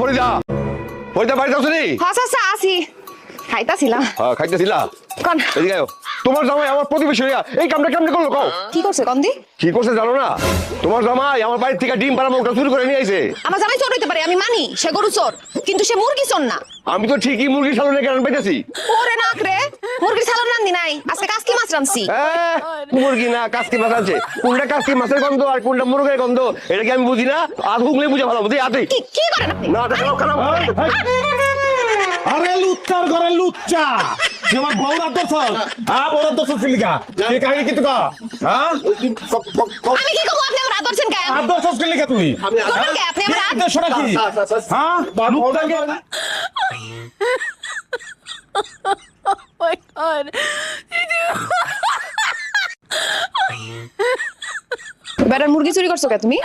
ফরিদা ফরিদা বাড়িতে আছো নি? হ্যাঁ চাচা আছি, খাইতাছিলাম। হ্যাঁ খাইতেছিলা? কোন এদিকে আয়। তোমার জামাই আমার প্রতিবেশী হইয়া এই কামটা কেমনে করলো কও? কি করছে কন্দি? কি করছে জানো না? তোমার জামাই আমার বাড়ি থেকে ডিম পাড়া মুখটা চুরি করে নিয়ে আইছে। আমার জামাই চোর হইতে পারে, আমি মানি সে গরু চোর, কিন্তু সে মুরগি চোর না। আমি তো ঠিকই মুরগি সালনে কেন পাইতেছি। ওরে নাক রে, মুরগির সালন রান্ধি নাই, আজকে কাসকি মাছ রান্ধছি। মুরগি না কাস্কি মাছ আছে, কোনটা কাস্কি মাছের গন্ধ আর কোনটা মুরগের গন্ধ এটা কি আমি বুঝি না? আধ হুগলে বুঝে ভালো বুঝি আতে কি কি করেন আপনি? না দেখো খারাপ। আরে লুচ্চার ঘরে লুচ্চা তোমার বউরা তো সব বউরা তো সব সিলিকা কে কাহিনী কি তুকা হ্যাঁ আমি কি করব? আপনি আমার আদর ছেন কেন? আদর সব সিলিকা তুই করবেন কে আপনি আমার আদর? দেশটা কি হ্যাঁ লুচ্চাকে my god. বেটার মুরগি চুরি করছো কে তুমি?